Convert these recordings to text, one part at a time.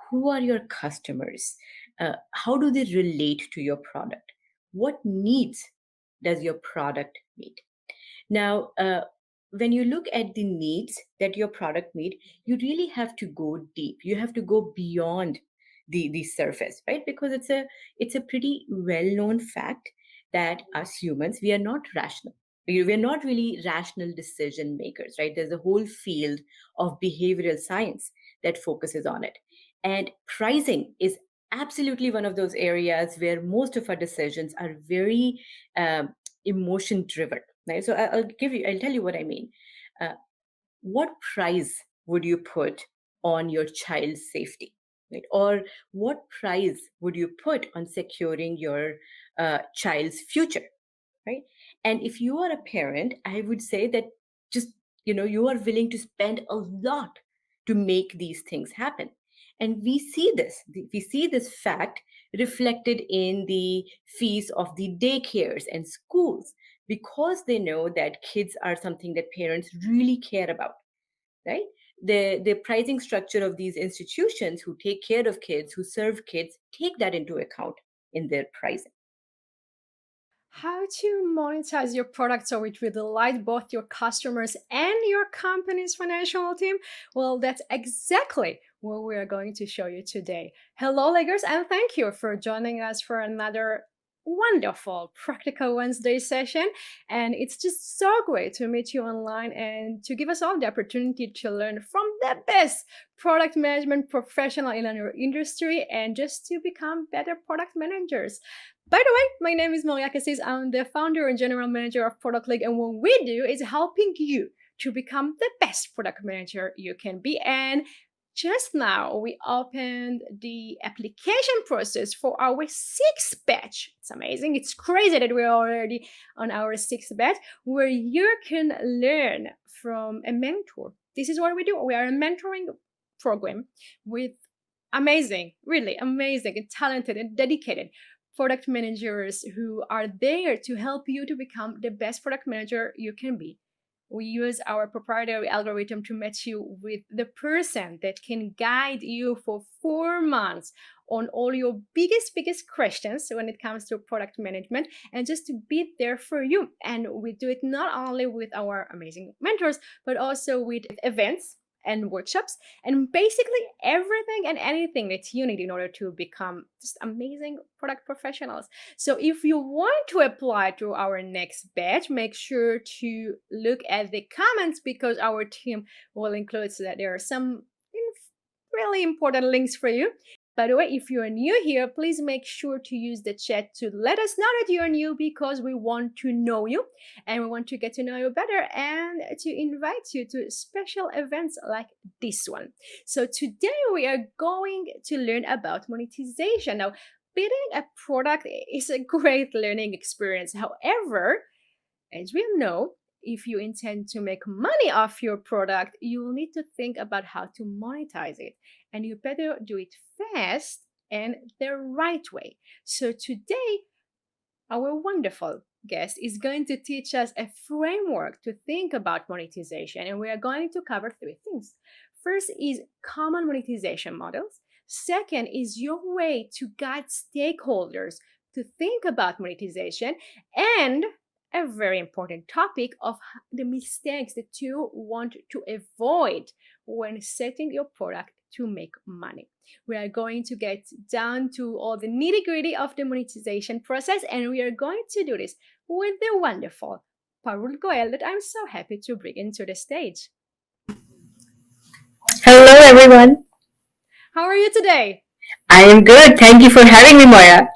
Who are your customers? How do they relate to your product? What needs does your product meet? Now, when you look at the needs that your product meet, you really have to go deep. You have to go beyond the surface, right? Because it's a pretty well-known fact that us humans, we are not rational. We're not really rational decision makers, right? There's a whole field of behavioral science that focuses on it. And pricing is absolutely one of those areas where most of our decisions are very emotion driven, right? So I'll tell you what I mean. uh, what price would you put on your child's safety, right? Or what price would you put on securing your child's future, right? And if you are a parent, I would say that just, you are willing to spend a lot to make these things happen. And we see this fact reflected in the fees of the daycares and schools, because they know that kids are something that parents really care about, right? The pricing structure of these institutions who take care of kids, who serve kids, take that into account in their pricing. How to monetize your product so it will delight both your customers and your company's financial team? Well, that's exactly what we are going to show you today. Hello, leggers, and thank you for joining us for another wonderful Practical Wednesday session. And it's just so great to meet you online and to give us all the opportunity to learn from the best product management professional in our industry and just to become better product managers. By the way, my name is Maria Cassis. I'm the founder and general manager of Product League, and what we do is helping you to become the best product manager you can be. And just now, we opened the application process for our sixth batch. It's amazing. It's crazy that we're already on our sixth batch, where you can learn from a mentor. This is what we do. We are a mentoring program with amazing, really amazing, and talented and dedicated product managers who are there to help you to become the best product manager you can be. We use our proprietary algorithm to match you with the person that can guide you for 4 months on all your biggest questions when it comes to product management, and just to be there for you. And we do it not only with our amazing mentors, but also with events and workshops and basically everything and anything that you need in order to become just amazing product professionals. So if you want to apply to our next batch, make sure to look at the comments, because our team will include so that there are some really important links for you. By the way, if you're new here, please make sure to use the chat to let us know that you're new, because we want to know you and we want to get to know you better and to invite you to special events like this one. So today we are going to learn about monetization. Now, building a product is a great learning experience. However, as we know, if you intend to make money off your product, you will need to think about how to monetize it. And you better do it fast and the right way. So today, our wonderful guest is going to teach us a framework to think about monetization. And we are going to cover three things. First is common monetization models. Second is your way to guide stakeholders to think about monetization. And a very important topic of the mistakes that you want to avoid when setting your product to make money. We are going to get down to all the nitty gritty of the monetization process, and we are going to do this with the wonderful Parul Goel that I'm so happy to bring into the stage. Hello, everyone. How are you today? I am good. Thank you for having me, Moya.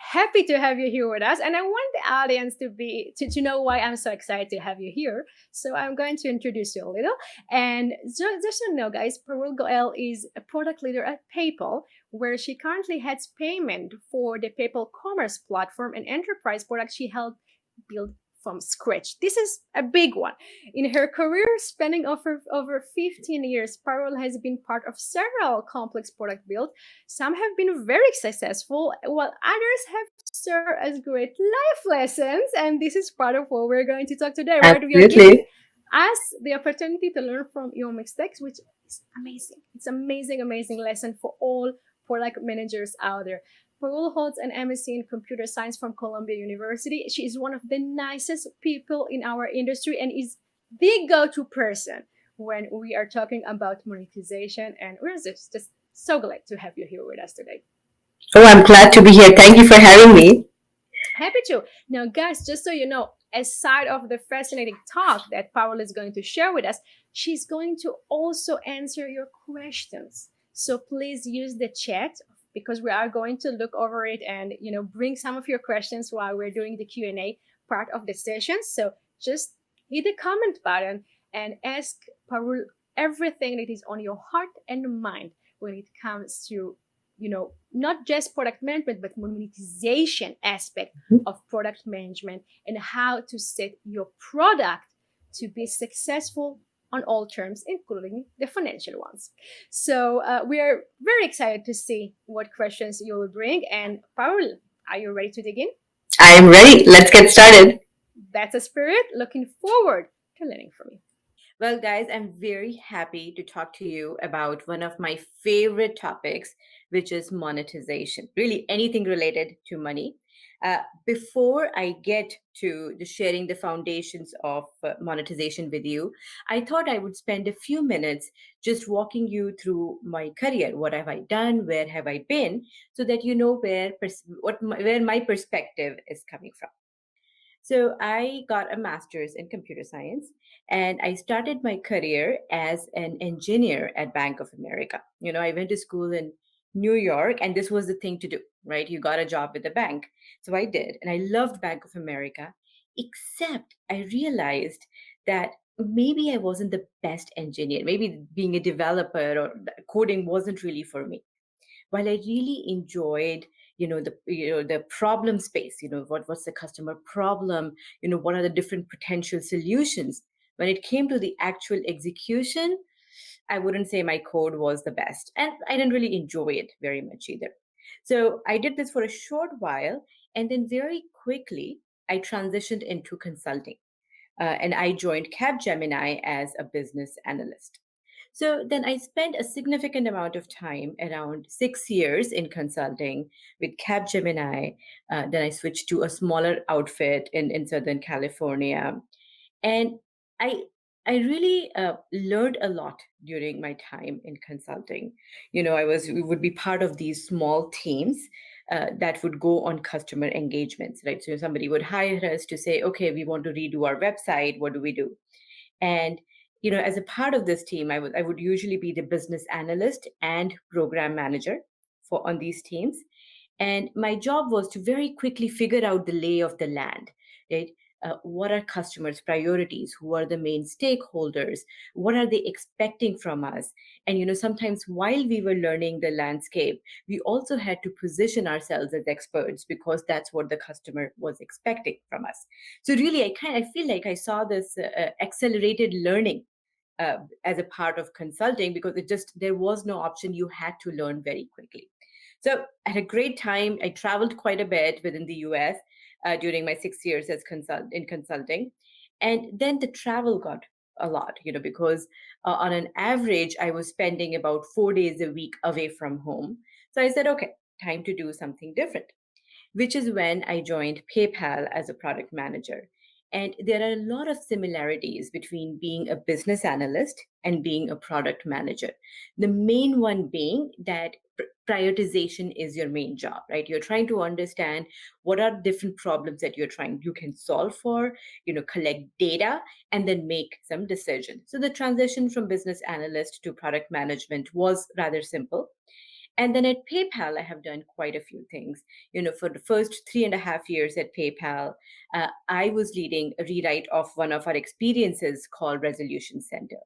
Happy to have you here with us, and I want the audience to know why I'm so excited to have you here. So I'm going to introduce you a little, and just so you know, guys, Parul Goel is a product leader at PayPal, where she currently heads payment for the PayPal commerce platform and enterprise product she helped build from scratch. This is a big one. In her career spanning over 15 years, Parul has been part of several complex product builds. Some have been very successful, while others have served as great life lessons. And this is part of what we're going to talk today, right? We are giving Absolutely. us the opportunity to learn from your mistakes, which It's amazing. It's amazing, amazing lesson for all product managers out there. Parul holds an MSc in computer science from Columbia University. She is one of the nicest people in our industry and is the go-to person when we are talking about monetization. And we're just so glad to have you here with us today. Oh, I'm glad to be here. Thank you for having me. Happy to. Now, guys, just so you know, aside of the fascinating talk that Paola is going to share with us, she's going to also answer your questions. So please use the chat because we are going to look over it and bring some of your questions while we're doing the Q&A part of the session. So just hit the comment button and ask Parul everything that is on your heart and mind when it comes to not just product management, but monetization aspect of product management and how to set your product to be successful on all terms, including the financial ones. So we are very excited to see what questions you will bring. And Paul, are you ready to dig in? I'm ready. Let's get started. That's a spirit. Looking forward to learning from you. Well, guys, I'm very happy to talk to you about one of my favorite topics, which is monetization, really anything related to money. Before I get to the sharing the foundations of monetization with you, I thought I would spend a few minutes just walking you through my career. What have I done? Where have I been? So that you know where my perspective is coming from. So I got a master's in computer science and I started my career as an engineer at Bank of America. I went to school in New York and this was the thing to do, right? You got a job with the bank. So I did. And I loved Bank of America, except I realized that maybe I wasn't the best engineer. Maybe being a developer or coding wasn't really for me. While I really enjoyed, the problem space, what's the customer problem, what are the different potential solutions. When it came to the actual execution, I wouldn't say my code was the best, and I didn't really enjoy it very much either. So I did this for a short while, and then very quickly I transitioned into consulting, and I joined Capgemini as a business analyst. So then I spent a significant amount of time, around 6 years, in consulting with Capgemini. Then I switched to a smaller outfit in Southern California. And I I really learned a lot during my time in consulting. We would be part of these small teams that would go on customer engagements, right? So somebody would hire us to say, okay, we want to redo our website. What do we do? And as a part of this team, I would usually be the business analyst and program manager for on these teams. And my job was to very quickly figure out the lay of the land, right? What are customers' priorities? Who are the main stakeholders? What are they expecting from us? And sometimes while we were learning the landscape, we also had to position ourselves as experts because that's what the customer was expecting from us. So really, I feel like I saw this accelerated learning as a part of consulting because there was no option. You had to learn very quickly. So I had a great time. I traveled quite a bit within the US during my 6 years as in consulting. And then the travel got a lot, because on an average, I was spending about 4 days a week away from home. So I said, okay, time to do something different, which is when I joined PayPal as a product manager. And there are a lot of similarities between being a business analyst and being a product manager. The main one being that prioritization is your main job, right? You're trying to understand what are different problems that you can solve for, collect data and then make some decisions. So the transition from business analyst to product management was rather simple. And then at PayPal, I have done quite a few things. For the first 3.5 years at PayPal, I was leading a rewrite of one of our experiences called Resolution Center.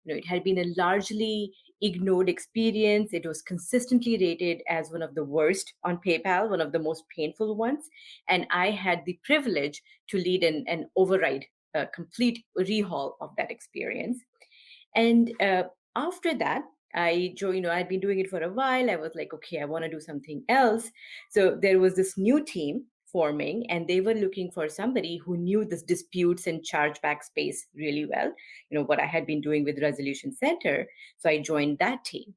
It had been a largely ignored experience. It was consistently rated as one of the worst on PayPal, one of the most painful ones. And I had the privilege to lead an override, a complete rehaul of that experience. And after that, I'd been doing it for a while. I was like, okay, I want to do something else. So there was this new team forming, and they were looking for somebody who knew this disputes and chargeback space really well, what I had been doing with Resolution Center. So I joined that team.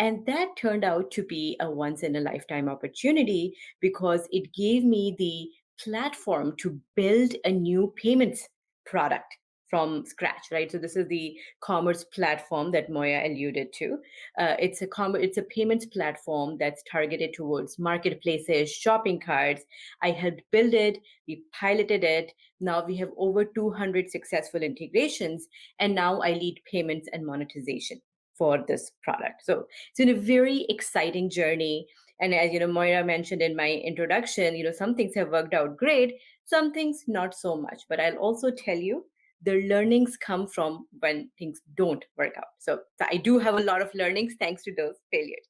And that turned out to be a once in a lifetime opportunity because it gave me the platform to build a new payments product from scratch, right? So this is the commerce platform that Moya alluded to. It's a payments platform that's targeted towards marketplaces, shopping carts. I helped build it. We piloted it. Now we have over 200 successful integrations, and now I lead payments and monetization for this product. So it's been a very exciting journey. And as Moira mentioned in my introduction, some things have worked out great, some things not so much. But I'll also tell you the learnings come from when things don't work out. So I do have a lot of learnings thanks to those failures.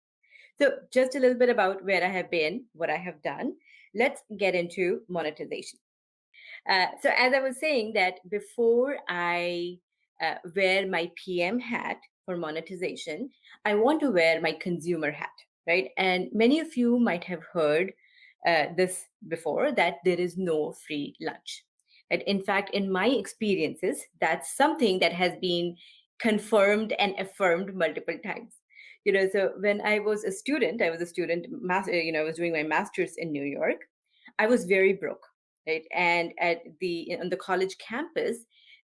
So just a little bit about where I have been, what I have done. Let's get into monetization. So as I was saying that before I wear my PM hat for monetization, I want to wear my consumer hat, right? And many of you might have heard this before, that there is no free lunch. That in fact, in my experiences, that's something that has been confirmed and affirmed multiple times. So when I was a student, I was doing my master's in New York. I was very broke, right? And at the on the college campus,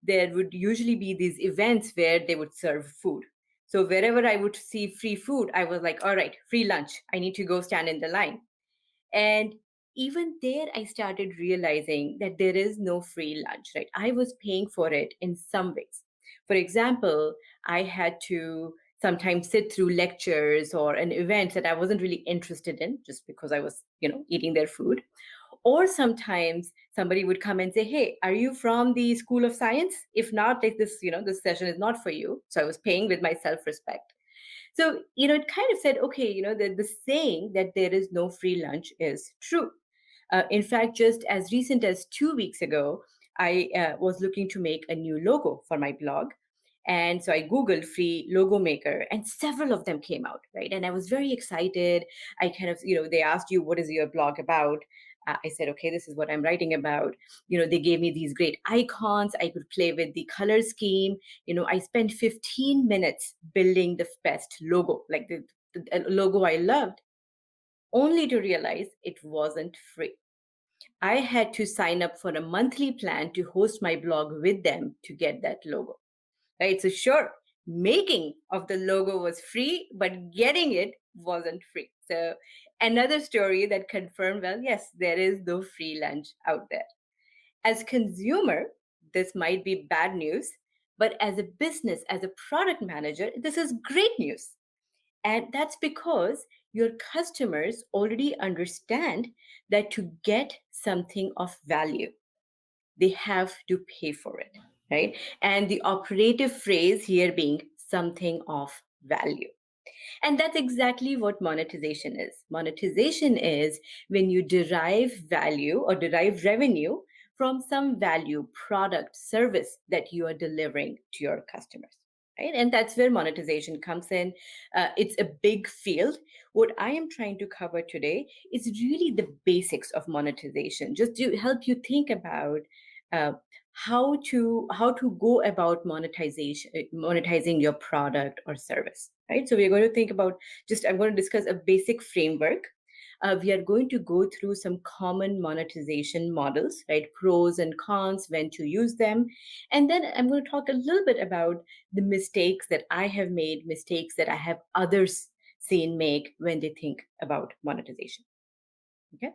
there would usually be these events where they would serve food. So wherever I would see free food, I was like, all right, free lunch. I need to go stand in the line. And even there, I started realizing that there is no free lunch, right? I was paying for it in some ways. For example, I had to sometimes sit through lectures or an event that I wasn't really interested in just because I was, eating their food. Or sometimes somebody would come and say, hey, are you from the School of Science? If not, like this, this session is not for you. So I was paying with my self-respect. So, it kind of said, okay, the saying that there is no free lunch is true. In fact, just as recent as 2 weeks ago, I was looking to make a new logo for my blog. And so I Googled free logo maker and several of them came out, right? And I was very excited. I kind of, they asked you, what is your blog about? I said, okay, this is what I'm writing about. They gave me these great icons. I could play with the color scheme. I spent 15 minutes building the best logo, like the logo I loved, only to realize it wasn't free. I had to sign up for a monthly plan to host my blog with them to get that logo, right? So sure, making of the logo was free, but getting it wasn't free. So another story that confirmed, well, yes, there is no free lunch out there. As consumer, this might be bad news, but as a business, as a product manager, this is great news. And that's because your customers already understand that to get something of value, they have to pay for it, right? And the operative phrase here being something of value. And that's exactly what monetization is. Monetization is when you derive value or derive revenue from some value, product, service that you are delivering to your customers. Right? And that's where monetization comes in. It's a big field. What I am trying to cover today is really the basics of monetization, just to help you think about uh, how to go about monetizing your product or service, right? So we're going to think about, just I'm going to discuss a basic framework. We are going to go through some common monetization models, right? Pros and cons, when to use them. And then I'm going to talk a little bit about the mistakes that I have made, mistakes that I have others seen make when they think about monetization. Okay.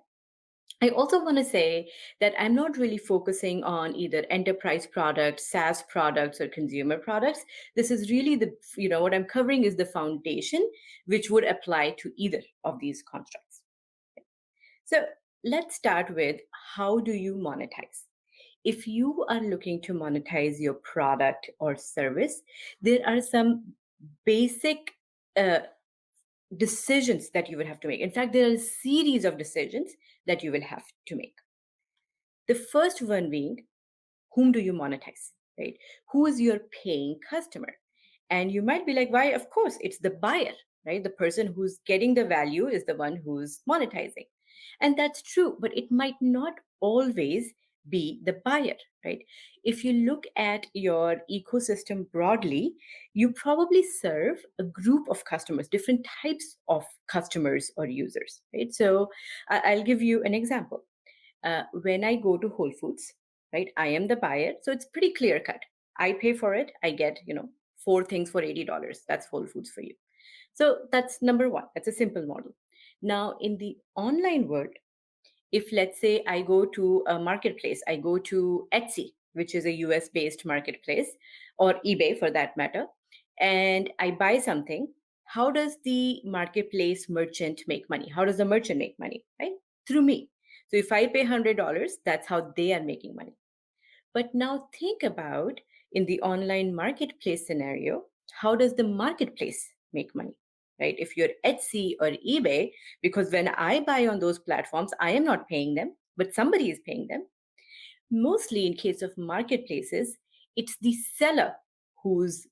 I also want to say that I'm not really focusing on either enterprise products, SaaS products, or consumer products. This is really what I'm covering is the foundation, which would apply to either of these constructs. So let's start with, how do you monetize? If you are looking to monetize your product or service, there are some basic uh, decisions that you will have to make. In fact, there are a series of decisions that you will have to make. The first one being, whom do you monetize, right? Who is your paying customer? And you might be like, why? Of course, it's the buyer, right? The person who's getting the value is the one who's monetizing. And that's true, but it might not always be the buyer, right? If you look at your ecosystem broadly, you probably serve a group of customers, different types of customers or users, right? So I'll give you an example. When I go to Whole Foods, right, I am the buyer, so it's pretty clear cut. I pay for it. I get, four things for $80. That's Whole Foods for you. So that's number one. That's a simple model. Now, in the online world, if let's say I go to a marketplace, I go to Etsy, which is a US based marketplace, or eBay for that matter, and I buy something, how does the marketplace merchant make money? How does the merchant make money? Right? Through me. So if I pay $100, that's how they are making money. But now think about, in the online marketplace scenario, how does the marketplace make money? Right? If you're Etsy or eBay, because when I buy on those platforms, I am not paying them, but somebody is paying them. Mostly in case of marketplaces, it's the seller who's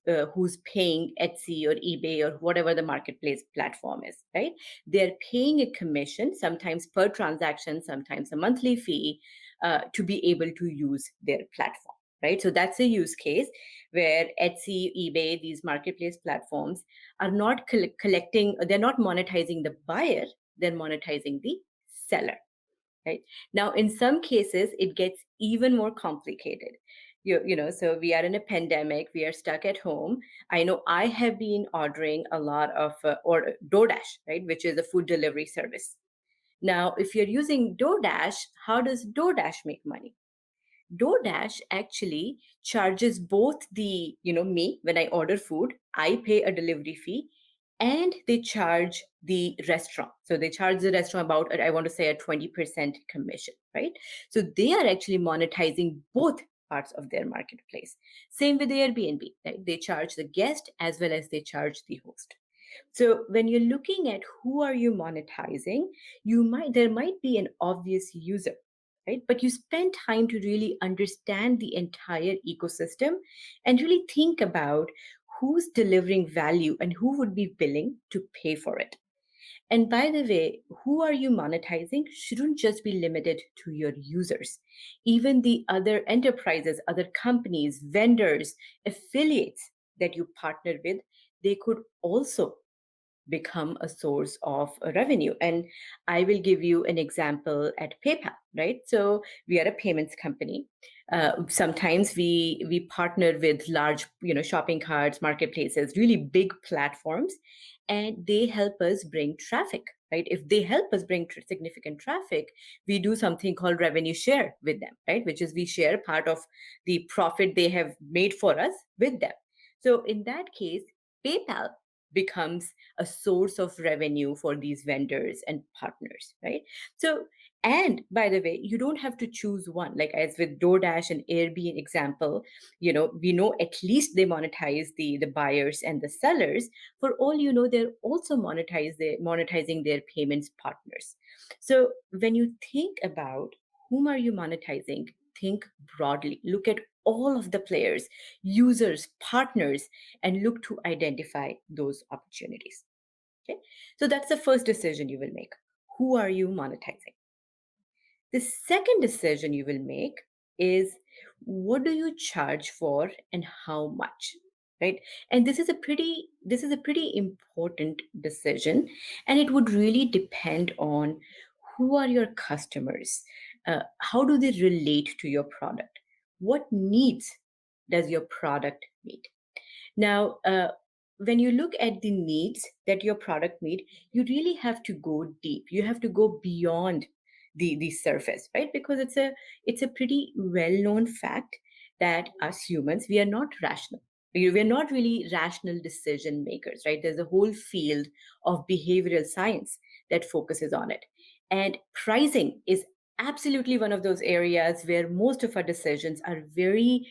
paying Etsy or eBay or whatever the marketplace platform is, right? They're paying a commission, sometimes per transaction, sometimes a monthly fee, to be able to use their platform, right? So that's a use case where Etsy, eBay, these marketplace platforms are not collecting, they're not monetizing the buyer, they're monetizing the seller, right? Now in some cases it gets even more complicated. So we are in a pandemic, we are stuck at home. I know I have been ordering a lot of or DoorDash, right, which is a food delivery service. Now if you're using DoorDash, how does DoorDash make money? DoorDash actually charges both the, me when I order food, I pay a delivery fee, and they charge the restaurant. So they charge the restaurant about, I want to say, a 20% commission, right? So they are actually monetizing both parts of their marketplace. Same with Airbnb, right? They charge the guest as well as they charge the host. So when you're looking at who are you monetizing, there might be an obvious user, right? But you spend time to really understand the entire ecosystem and really think about who's delivering value and who would be willing to pay for it. And by the way, who are you monetizing shouldn't just be limited to your users. Even the other enterprises, other companies, vendors, affiliates that you partner with, they could also become a source of revenue. And I will give you an example at PayPal, right? So we are a payments company. Sometimes we partner with large, shopping carts, marketplaces, really big platforms, and they help us bring traffic. Right? If they help us bring significant traffic, we do something called revenue share with them, right? Which is we share part of the profit they have made for us with them. So in that case, PayPal becomes a source of revenue for these vendors and partners, right? So, and by the way, you don't have to choose one. Like as with DoorDash and Airbnb example, we know at least they monetize the buyers and the sellers. For all you know, they're also monetizing their payments partners. So when you think about whom are you monetizing, think broadly. Look at all of the players, users, partners, and look to identify those opportunities. Okay. So that's the first decision you will make. Who are you monetizing? The second decision you will make is, what do you charge for and how much? Right? And this is a pretty important decision, and it would really depend on who are your customers, how do they relate to your product, what needs does your product meet. Now, when you look at the needs that your product meet, you really have to go deep. You have to go beyond the surface, right? Because it's a pretty well-known fact that us humans, we are not rational. We're not really rational decision makers, right? There's a whole field of behavioral science that focuses on it. And pricing is absolutely one of those areas where most of our decisions are very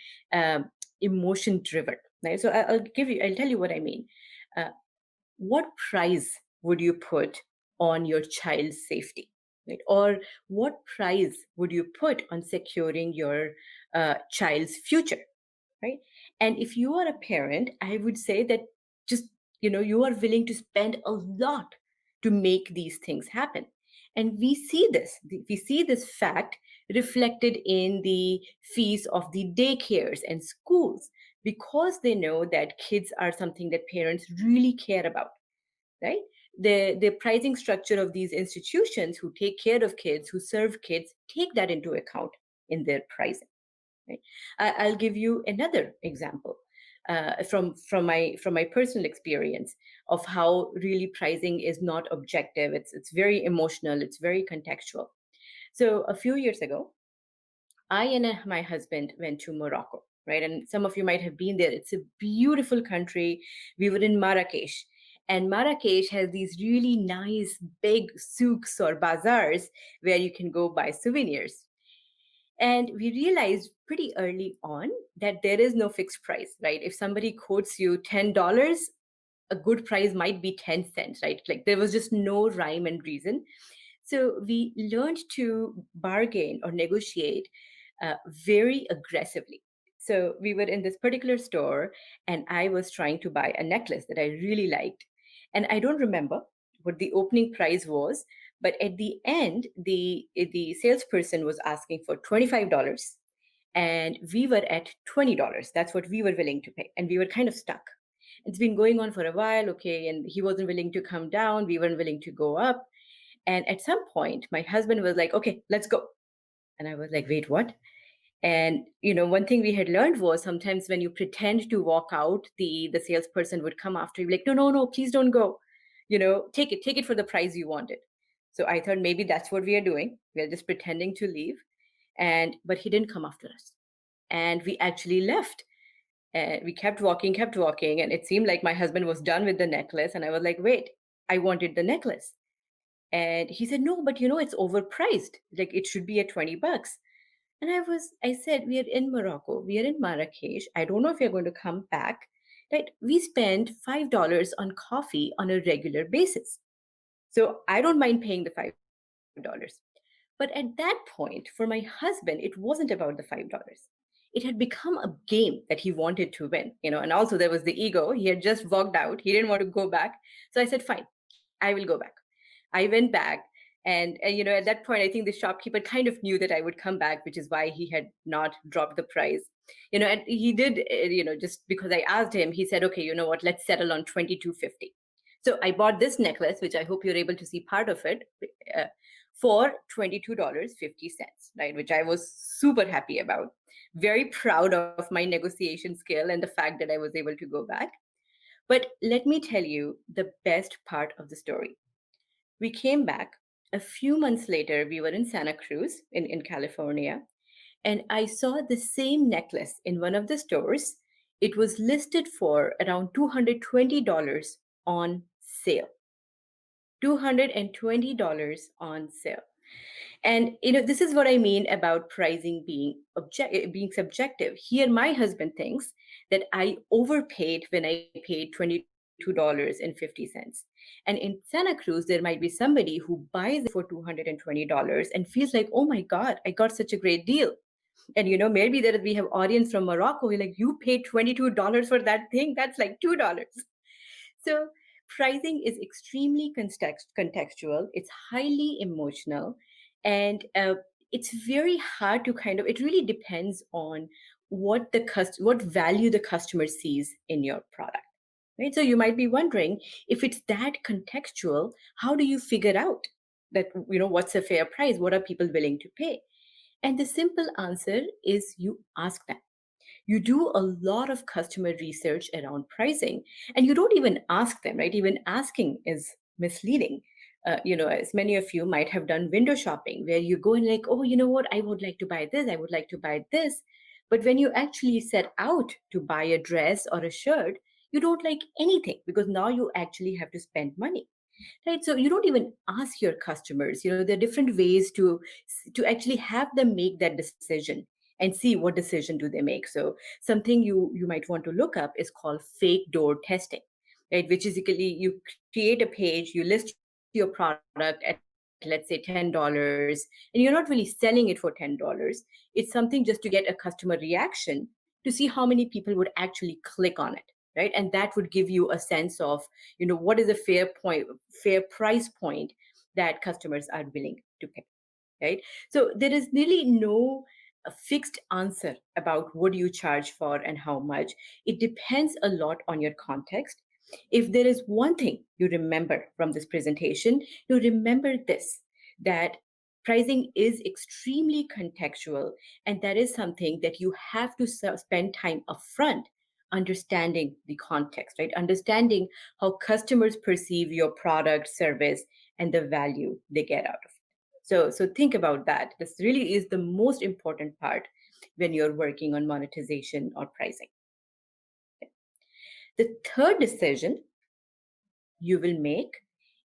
emotion driven, right? So I'll tell you what I mean. uh, what price would you put on your child's safety, right? Or what price would you put on securing your child's future, right? And if you are a parent, I would say that just, you are willing to spend a lot to make these things happen. And we see this fact reflected in the fees of the daycares and schools, because they know that kids are something that parents really care about, right? The pricing structure of these institutions who take care of kids, who serve kids, take that into account in their pricing. Right? I'll give you another example from my personal experience of how really pricing is not objective. It's very emotional. It's very contextual. So a few years ago, I and my husband went to Morocco, right? And some of you might have been there. It's a beautiful country. We were in Marrakesh. And Marrakesh has these really nice big souks or bazaars where you can go buy souvenirs. And we realized pretty early on that there is no fixed price, right? If somebody quotes you $10, a good price might be 10 cents, right? Like there was just no rhyme and reason. So we learned to bargain or negotiate very aggressively. So we were in this particular store, and I was trying to buy a necklace that I really liked. And I don't remember what the opening price was, but at the end, the salesperson was asking for $25, and we were at $20. That's what we were willing to pay, and we were kind of stuck. It's been going on for a while, okay, and he wasn't willing to come down. We weren't willing to go up. And at some point, my husband was like, okay, let's go. And I was like, wait, what? And one thing we had learned was sometimes when you pretend to walk out, the salesperson would come after you, like, no, no, no, please don't go. Take it for the price you wanted. So I thought maybe that's what we are doing. We are just pretending to leave. And but he didn't come after us. And we actually left. And we kept walking, and it seemed like my husband was done with the necklace. And I was like, wait, I wanted the necklace. And he said, no, but it's overpriced. Like it should be at $20. And I said, we are in Morocco, we are in Marrakesh. I don't know if you're going to come back. Right? We spend $5 on coffee on a regular basis. So I don't mind paying the $5. But at that point, for my husband, it wasn't about the $5. It had become a game that he wanted to win, and also there was the ego. He had just walked out. He didn't want to go back. So I said, fine, I will go back. I went back. And at that point, I think the shopkeeper kind of knew that I would come back, which is why he had not dropped the price. And he did, just because I asked him, he said, okay, you know what, let's settle on 22.50. So I bought this necklace, which I hope you're able to see part of it, uh, for $22.50, right? Which I was super happy about. Very proud of my negotiation skill and the fact that I was able to go back. But let me tell you the best part of the story. We came back. A few months later, we were in Santa Cruz in California, and I saw the same necklace in one of the stores. It was listed for around $220 on sale. $220 on sale. And this is what I mean about pricing being subjective. Here, my husband thinks that I overpaid when I paid $22.50. And in Santa Cruz, there might be somebody who buys it for $220 and feels like, oh my God, I got such a great deal. And maybe that we have audience from Morocco, we're like, you paid $22 for that thing? That's like $2. So pricing is extremely contextual. It's highly emotional, and it's very hard to kind of. It really depends on what value the customer sees in your product. Right. So you might be wondering, if it's that contextual, how do you figure out that what's a fair price? What are people willing to pay? And the simple answer is you ask them. You do a lot of customer research around pricing, and you don't even ask them, right? Even asking is misleading. As many of you might have done window shopping, where you go and like, oh, you know what, I would like to buy this, I would like to buy this. But when you actually set out to buy a dress or a shirt, you don't like anything, because now you actually have to spend money. Right? So you don't even ask your customers. There are different ways to actually have them make that decision and see what decision do they make. So something you might want to look up is called fake door testing, right? Which is basically, you create a page, you list your product at, let's say, $10, and you're not really selling it for $10. It's something just to get a customer reaction, to see how many people would actually click on it, right? And that would give you a sense of what is a fair price point that customers are willing to pay, right? So there is nearly no fixed answer about what you charge for and how much. It depends a lot on your context. If there is one thing you remember from this presentation, you remember this, that pricing is extremely contextual, and that is something that you have to spend time upfront understanding the context, right? Understanding how customers perceive your product, service, and the value they get out of it. So think about that. This really is the most important part when you're working on monetization or pricing. The third decision you will make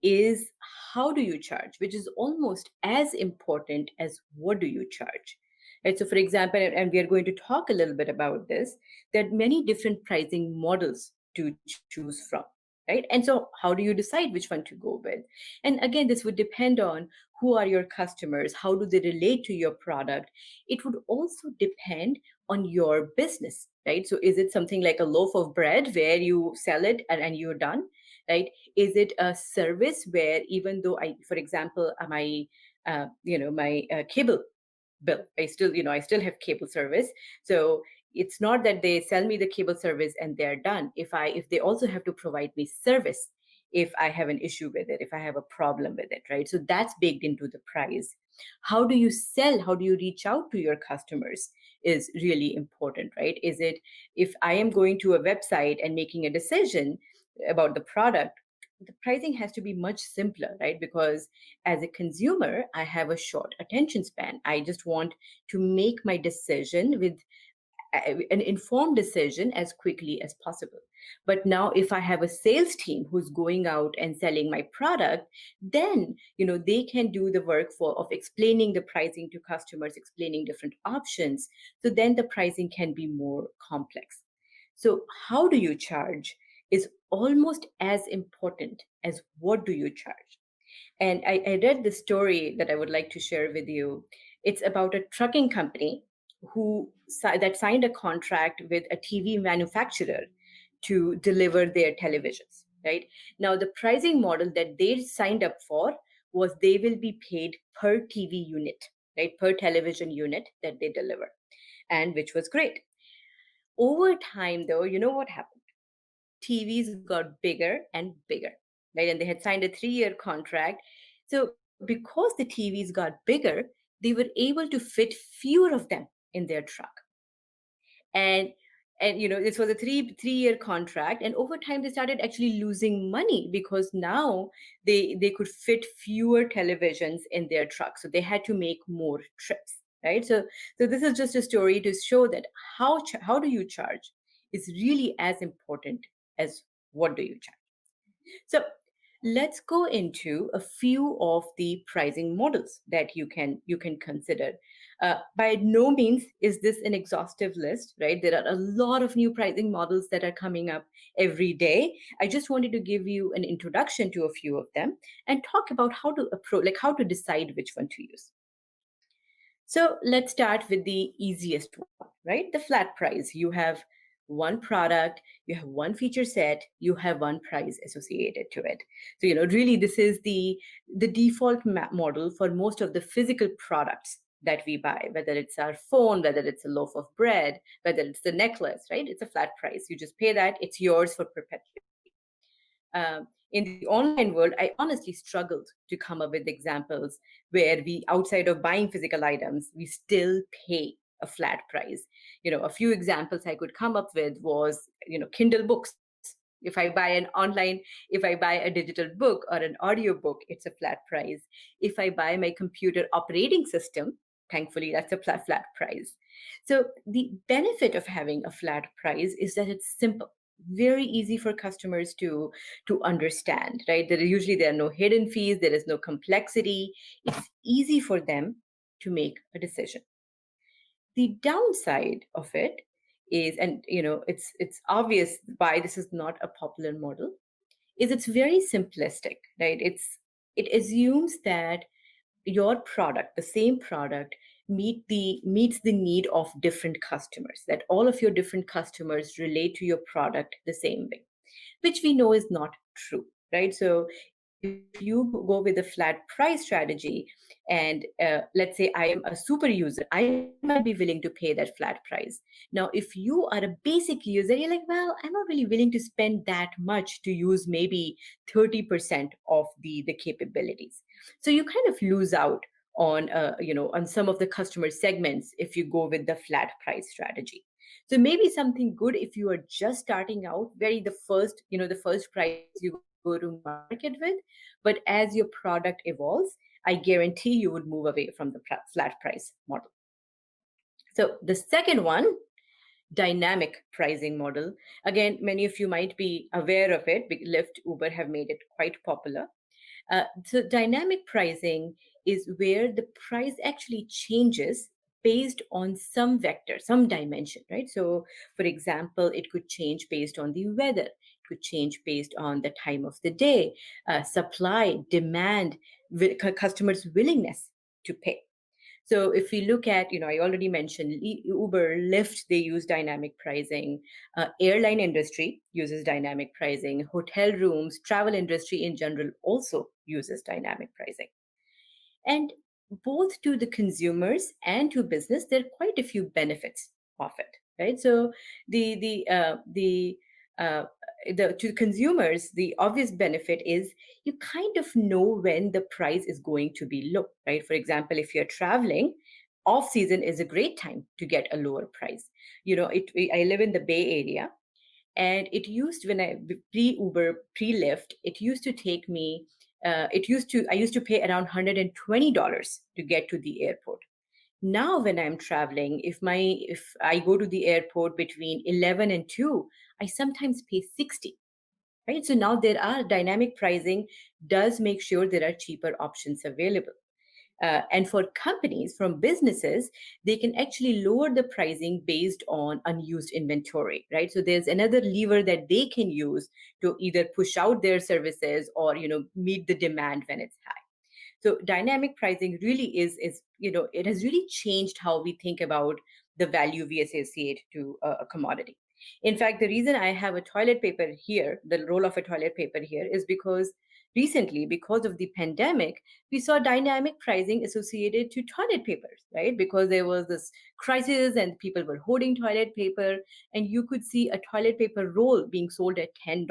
is how do you charge, which is almost as important as what do you charge. Right? So, for example, and we are going to talk a little bit about this, there are many different pricing models to choose from. Right. And so, how do you decide which one to go with? And again, this would depend on who are your customers, how do they relate to your product. It would also depend on your business, right? So, is it something like a loaf of bread where you sell it and you're done? Right? Is it a service where, even though I, for example, my my cable bill, I still have cable service. So it's not that they sell me the cable service and they're done. If they also have to provide me service, if I have an issue with it, if I have a problem with it, right? So that's baked into the price. How do you sell, how do you reach out to your customers is really important, right? Is it, if I am going to a website and making a decision about the product, the pricing has to be much simpler, right? Because as a consumer, I have a short attention span. I just want to make my decision with an informed decision as quickly as possible. But now, if I have a sales team who's going out and selling my product, then they can do the work for of explaining the pricing to customers, explaining different options. So then the pricing can be more complex. So how do you charge is almost as important as what do you charge. And I read the story that I would like to share with you. It's about a trucking company that signed a contract with a TV manufacturer to deliver their televisions. Right now, the pricing model that they signed up for was they will be paid per TV unit, right, per television unit that they deliver, and which was great. Over time, though, you know what happened? TVs got bigger and bigger, right? And they had signed a 3-year contract. So because the TVs got bigger, they were able to fit fewer of them in their truck. And this was a three-year contract, and over time they started actually losing money because now they could fit fewer televisions in their truck, so they had to make more trips, right? So this is just a story to show that how do you charge is really as important as what do you charge. So let's go into a few of the pricing models that you can consider. By no means is this an exhaustive list, right? There are a lot of new pricing models that are coming up every day. I just wanted to give you an introduction to a few of them and talk about how to approach, like how to decide which one to use. So let's start with the easiest one, right? The flat price. You have one product, you have one feature set, you have one price associated to it. So, really this is the default model for most of the physical products that we buy, whether it's our phone, whether it's a loaf of bread, whether it's the necklace, right? It's a flat price. You just pay that, it's yours for perpetuity. In the online world, I honestly struggled to come up with examples where we, outside of buying physical items, we still pay a flat price. A few examples I could come up with was, Kindle books. If I buy a digital book or an audio book, it's a flat price. If I buy my computer operating system, thankfully, that's a flat price. So the benefit of having a flat price is that it's simple, very easy for customers to understand, right? There are no hidden fees, there is no complexity. It's easy for them to make a decision. The downside of it is, and it's obvious why this is not a popular model, is it's very simplistic, right? It assumes that your product, the same product, meets the need of different customers, that all of your different customers relate to your product the same way, which we know is not true, right? So If you go with a flat price strategy, and let's say I am a super user, I might be willing to pay that flat price. Now, if you are a basic user, you're like, well, I'm not really willing to spend that much to use maybe 30% of the capabilities. So you kind of lose out on on some of the customer segments if you go with the flat price strategy. So maybe something good if you are just starting out, very the first price you go to market with. But as your product evolves, I guarantee you would move away from the flat price model. So the second one, dynamic pricing model. Again, many of you might be aware of it. Lyft, Uber have made it quite popular. So dynamic pricing is where the price actually changes based on some vector, some dimension, right? So, for example, it could change based on the weather, it could change based on the time of the day, supply, demand, customers' willingness to pay. So if we look at, I already mentioned Uber, Lyft, they use dynamic pricing. Airline industry uses dynamic pricing. Hotel rooms, travel industry in general also uses dynamic pricing. And both to the consumers and to business, there are quite a few benefits of it, right? So the the uh, the uh, the to consumers, the obvious benefit is you kind of know when the price is going to be low, right? For example, if you're traveling, off season is a great time to get a lower price. I live in the Bay Area, and it used when I pre Uber, pre Lyft, it used to take me I used to pay around $120 to get to the airport. Now when I'm traveling, if I go to the airport between 11 and 2, I sometimes pay 60, right? So now there are dynamic pricing does make sure there are cheaper options available. And for companies, from businesses, they can actually lower the pricing based on unused inventory, right? So there's another lever that they can use to either push out their services or meet the demand when it's high. So dynamic pricing really is it has really changed how we think about the value we associate to a commodity. In fact, the reason I have a toilet paper here, the roll of a toilet paper here, is because recently, because of the pandemic, we saw dynamic pricing associated to toilet papers, right? Because there was this crisis and people were hoarding toilet paper, and you could see a toilet paper roll being sold at $10,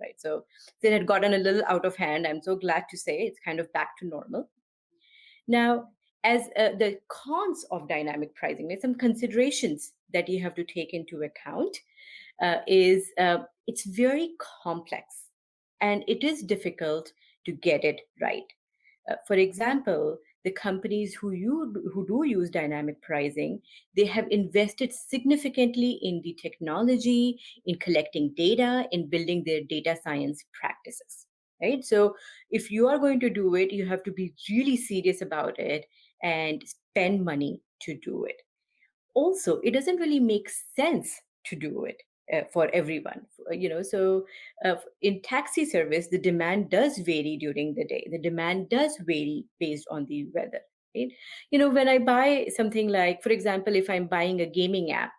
right? So it had gotten a little out of hand. I'm so glad to say it's kind of back to normal. Now, as the cons of dynamic pricing, there's some considerations that you have to take into account. Is It's very complex and it is difficult to get it right. For example, the companies who do use dynamic pricing, they have invested significantly in the technology, in collecting data, in building their data science practices. Right. So if you are going to do it, you have to be really serious about it and spend money to do it. Also, it doesn't really make sense to do it for everyone. So in taxi service, the demand does vary during the day. The demand does vary based on the weather, right? When I buy something, like, for example, if I'm buying a gaming app,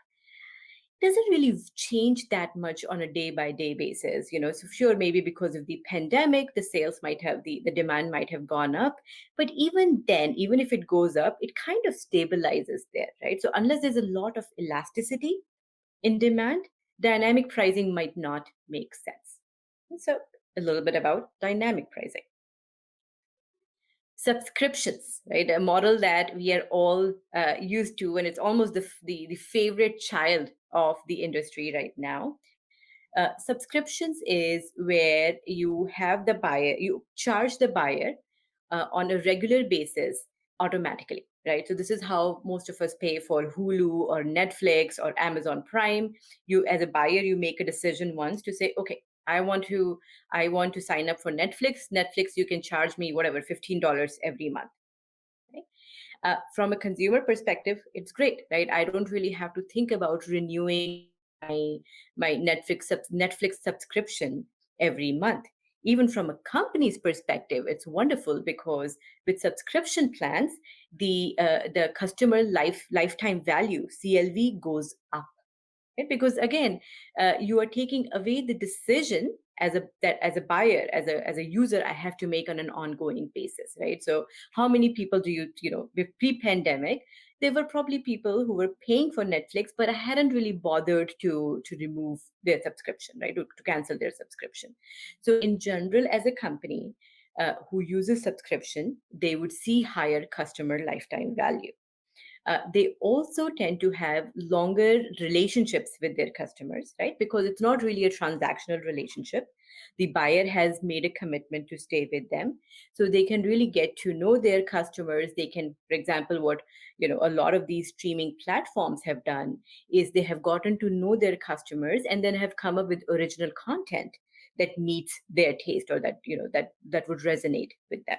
it doesn't really change that much on a day by day basis. So sure, maybe because of the pandemic, the sales might have the demand might have gone up, but even then, even if it goes up, it kind of stabilizes there, right? So unless there's a lot of elasticity in demand, dynamic pricing might not make sense. So a little bit about dynamic pricing. Subscriptions, right? A model that we are all used to, and it's almost the favorite child of the industry right now. Subscriptions is where you have the buyer, you charge the buyer on a regular basis automatically, right? So this is how most of us pay for Hulu or Netflix or Amazon Prime. You, as a buyer, you make a decision once to say, okay, I want to sign up for Netflix. Netflix, you can charge me whatever, $15 every month. Right? From a consumer perspective, it's great, right? I don't really have to think about renewing my Netflix subscription every month. Even from a company's perspective, it's wonderful because with subscription plans, the customer lifetime value (CLV) goes up. Right? Because again, you are taking away the decision as a buyer, as a user, I have to make on an ongoing basis, right? So how many people do pre-pandemic, there were probably people who were paying for Netflix but hadn't really bothered to remove their subscription, right? To cancel their subscription. So in general, as a company who uses subscription, they would see higher customer lifetime value. They also tend to have longer relationships with their customers, right? Because it's not really a transactional relationship. The buyer has made a commitment to stay with them. So they can really get to know their customers. They can, for example, what a lot of these streaming platforms have done is they have gotten to know their customers and then have come up with original content that meets their taste, or that would resonate with them.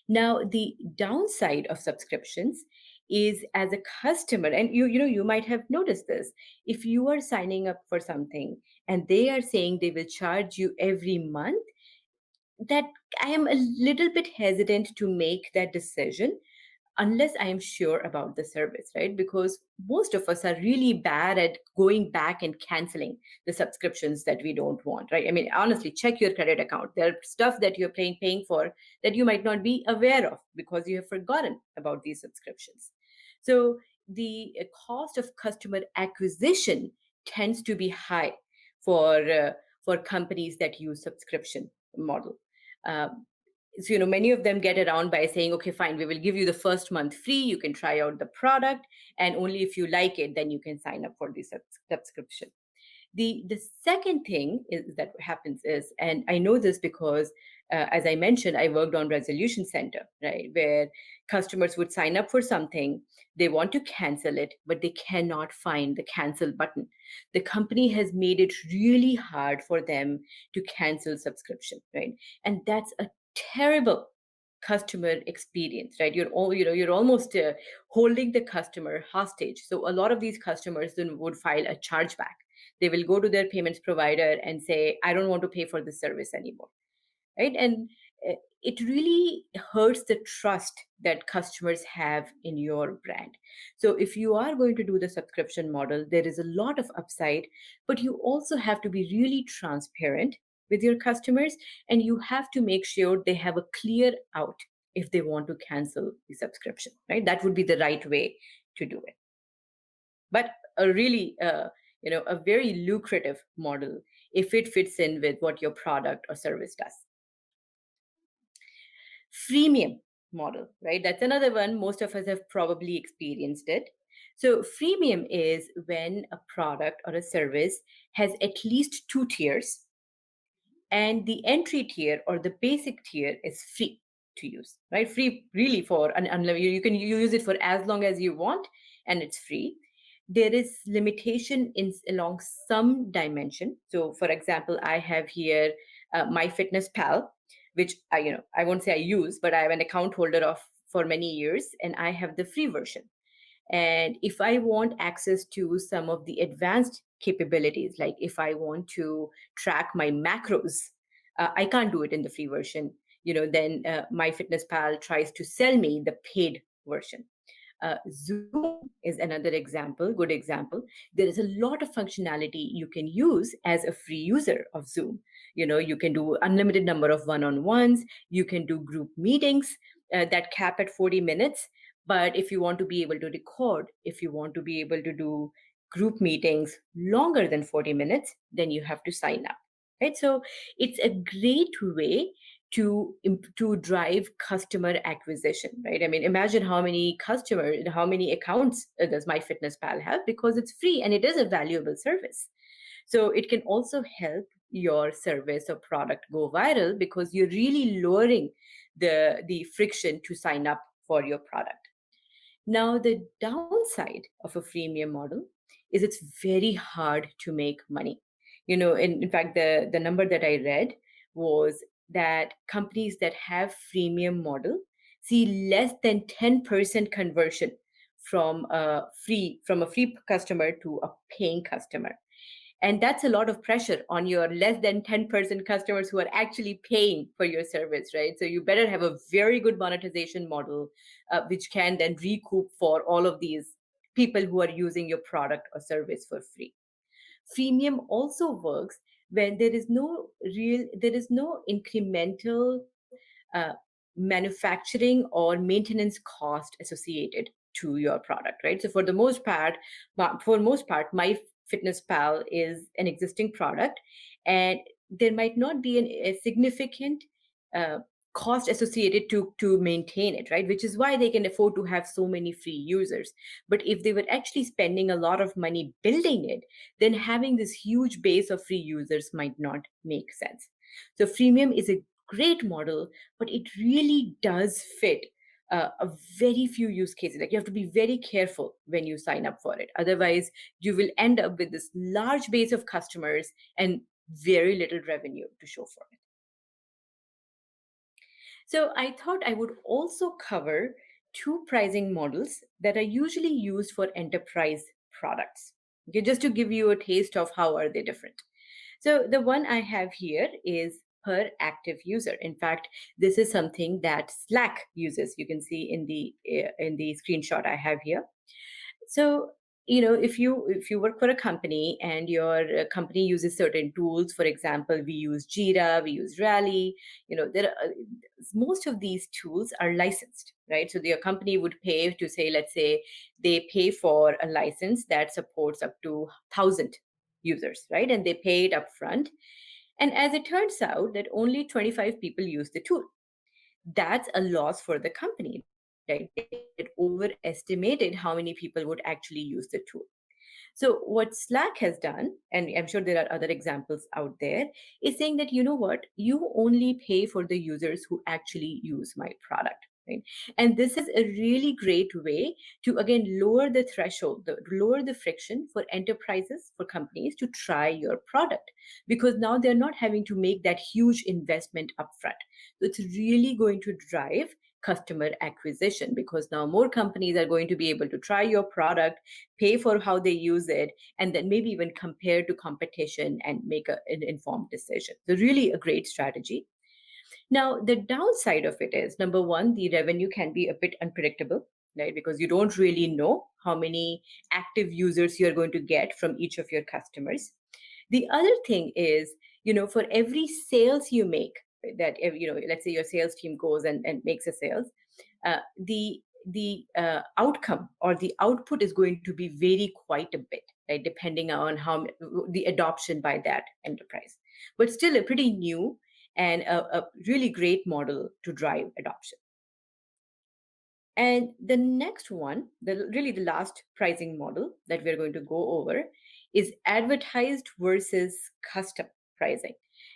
Now, the downside of subscriptions is, as a customer, and you might have noticed this, if you are signing up for something and they are saying they will charge you every month, that I am a little bit hesitant to make that decision unless I am sure about the service, right? Because most of us are really bad at going back and canceling the subscriptions that we don't want, right? I mean, honestly, check your credit account. There are stuff that you're paying for that you might not be aware of because you have forgotten about these subscriptions. So the cost of customer acquisition tends to be high for uh, for companies that use subscription model. Um, so many of them get around by saying, okay, fine, we will give you the first month free, you can try out the product, and only if you like it then you can sign up for the subscription. The second thing that happens is, and I know this because as I mentioned, I worked on resolution center, right, where customers would sign up for something, they want to cancel it but they cannot find the cancel button. The company has made it really hard for them to cancel subscription, right? And that's a terrible customer experience, right? You're almost holding the customer hostage. So a lot of these customers then would file a chargeback. They will go to their payments provider and say, I don't want to pay for this service anymore, right? And it really hurts the trust that customers have in your brand. So if you are going to do the subscription model, there is a lot of upside, but you also have to be really transparent with your customers, and you have to make sure they have a clear out if they want to cancel the subscription, right? That would be the right way to do it. But a really a very lucrative model if it fits in with what your product or service does. Freemium model, right? That's another one. Most of us have probably experienced it. So freemium is when a product or a service has at least two tiers, and the entry tier or the basic tier is free to use, right? Free really for unlimited. You can use it for as long as you want, and it's free. There is limitation in along some dimension. So for example, I have here my fitness pal, which I won't say I use, but I have an account holder of for many years, and I have the free version. And if I want access to some of the advanced capabilities, like if I want to track my macros, I can't do it in the free version. Then MyFitnessPal tries to sell me the paid version. Zoom is another example, good example. There is a lot of functionality you can use as a free user of Zoom. You can do unlimited number of one-on-ones. You can do group meetings that cap at 40 minutes. But if you want to be able to record, if you want to be able to do group meetings longer than 40 minutes, then you have to sign up, right? So it's a great way to drive customer acquisition, right? I mean, imagine how many customers, how many accounts does MyFitnessPal have, because it's free and it is a valuable service. So it can also help your service or product go viral because you're really lowering the friction to sign up for your product. Now, the downside of a freemium model is it's very hard to make money. In fact, the number that I read was that companies that have freemium model see less than 10% conversion from a free customer to a paying customer. And that's a lot of pressure on your less than 10% customers who are actually paying for your service, right? So you better have a very good monetization model, which can then recoup for all of these people who are using your product or service for free. Freemium also works when there is no incremental uh, manufacturing or maintenance cost associated to your product, right? So for the most part, my fitness pal is an existing product, and there might not be a significant uh, cost associated to maintain it, right? Which is why they can afford to have so many free users. But if they were actually spending a lot of money building it, then having this huge base of free users might not make sense. So freemium is a great model, but it really does fit a very few use cases. Like, you have to be very careful when you sign up for it. Otherwise, you will end up with this large base of customers and very little revenue to show for it. So I thought I would also cover two pricing models that are usually used for enterprise products. Okay, just to give you a taste of how are they different. So the one I have here is per active user. In fact, this is something that Slack uses. You can see in the screenshot I have here. So, if you work for a company and your company uses certain tools, for example, we use Jira, we use Rally, there are, most of these tools are licensed, right? So your company would pay to say, let's say they pay for a license that supports up to 1,000 users, right? And they pay it upfront. And as it turns out that only 25 people use the tool, that's a loss for the company, right? They had overestimated how many people would actually use the tool. So what Slack has done, and I'm sure there are other examples out there, is saying that, you know what, you only pay for the users who actually use my product. Right? And this is a really great way to again lower the friction for enterprises, for companies to try your product, because now they're not having to make that huge investment upfront. So it's really going to drive customer acquisition, because now more companies are going to be able to try your product, pay for how they use it, and then maybe even compare to competition and make an informed decision. So really a great strategy. Now, the downside of it is, number one, the revenue can be a bit unpredictable, right? Because you don't really know how many active users you're going to get from each of your customers. The other thing is, for every sales you make, let's say your sales team goes and makes a sales, the outcome or the output is going to be vary quite a bit, right? Depending on the adoption by that enterprise. But still a pretty new and a really great model to drive adoption. And the next one, really the last pricing model that we're going to go over, is advertised versus custom pricing.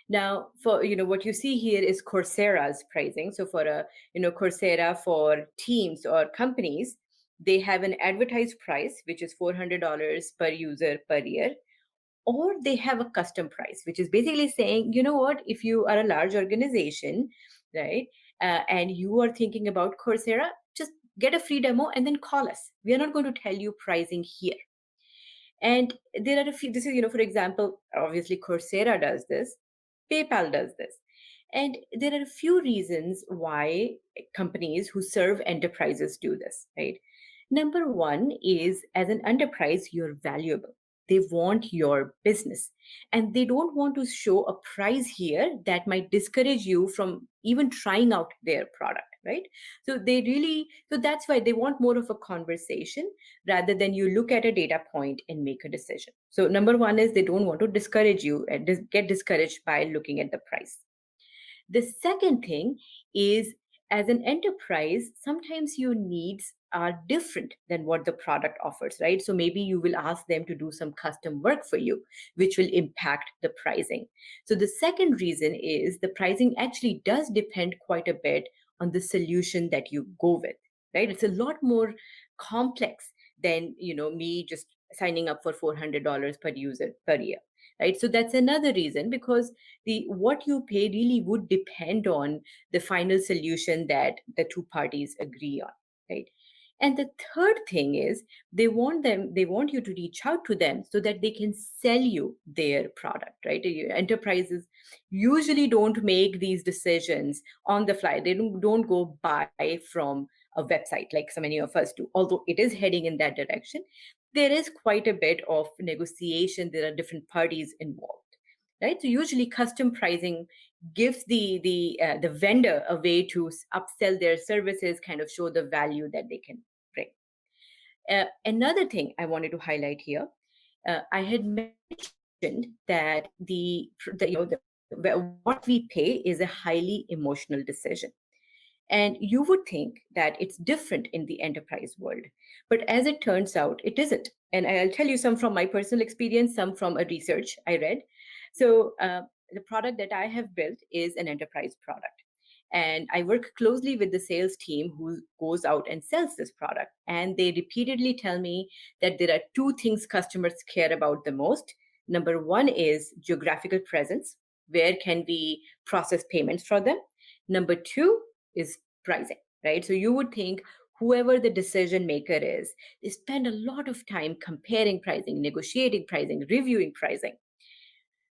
Now, for what you see here is Coursera's pricing. So for Coursera for teams or companies, they have an advertised price which is $400 per user per year, or they have a custom price, which is basically saying, you know what, if you are a large organization, right, and you are thinking about Coursera, just get a free demo and then call us. We are not going to tell you pricing here. And there are a few, this is, for example, obviously Coursera does this, PayPal does this. And there are a few reasons why companies who serve enterprises do this, right? Number one is, as an enterprise, you're valuable. They want your business, and they don't want to show a price here that might discourage you from even trying out their product, right? So that's why they want more of a conversation rather than you look at a data point and make a decision. So number one is they don't want to discourage you and get discouraged by looking at the price. The second thing is, as an enterprise, sometimes your needs are different than what the product offers, right? So maybe you will ask them to do some custom work for you, which will impact the pricing. So the second reason is the pricing actually does depend quite a bit on the solution that you go with, right? It's a lot more complex than, me just signing up for $400 per user per year, right? So that's another reason, because the what you pay really would depend on the final solution that the two parties agree on, right? And the third thing is, they want you to reach out to them so that they can sell you their product, right? Enterprises usually don't make these decisions on the fly. They don't go buy from a website like so many of us do, although it is heading in that direction. There is quite a bit of negotiation. There are different parties involved. right? So usually custom pricing gives the vendor a way to upsell their services, kind of show the value that they can bring. Another thing I wanted to highlight here, I had mentioned that what we pay is a highly emotional decision. And you would think that it's different in the enterprise world. But as it turns out, it isn't. And I'll tell you some from my personal experience, some from a research I read. So the product that I have built is an enterprise product. And I work closely with the sales team who goes out and sells this product. And they repeatedly tell me that there are two things customers care about the most. Number one is geographical presence. Where can we process payments for them? Number two is pricing, right? So you would think whoever the decision maker is, they spend a lot of time comparing pricing, negotiating pricing, reviewing pricing.